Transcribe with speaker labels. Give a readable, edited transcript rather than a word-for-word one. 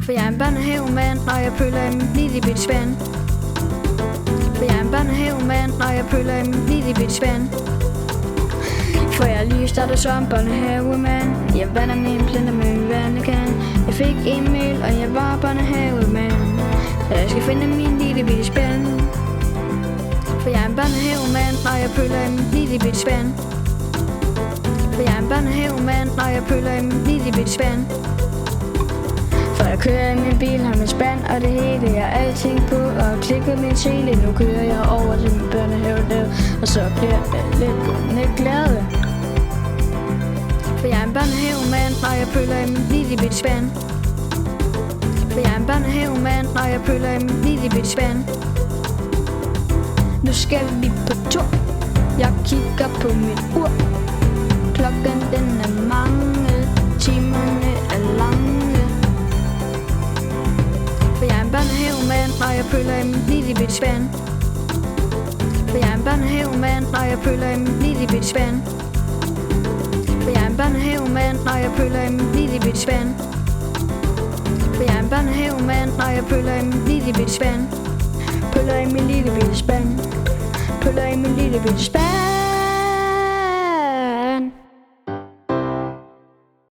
Speaker 1: For jeg er en børnehavemand, og jeg pøller i min lille bitte spand. For jeg er en børnehavemand, og jeg pøller i min lille bitte spand. For jeg er lige startet som børnehavemand. Jeg vander mine planter med en vandekan. Jeg fik en mail, og jeg var børnehavemand. Så jeg skal finde min lille bitte spand. For jeg er en børnehavemand, og jeg pøller i min lille bitte spand. For jeg er en børnehavemand, og jeg pøller i min lille bitte spand. For jeg kører i min bil, har min spand og det hele. Jeg har alting på og klikker min sele. Nu kører jeg over til min børnehave der, og så bliver jeg lidt glad. For jeg er en børnehavemand, og jeg pøller i min lille bitte spand. For jeg er en børnehavemand, og jeg pøller i min lille bitte spand. Nu skal vi på tur. Jeg kigger på mit ur. Klokken den er mange, timerne er lange. For jeg er en børnehavemand, og jeg pøller i min lille bitte spand. For jeg er en børnehavemand, og jeg pøller i min lille bitte spand. For jeg er en børnehavemand, og jeg pøller i min lille bitte spand. For jeg er en børnehavemand, og jeg pøller i min lille bitte spand. Pøller i min lille bitte spand. Pøller i min lille bitte spand.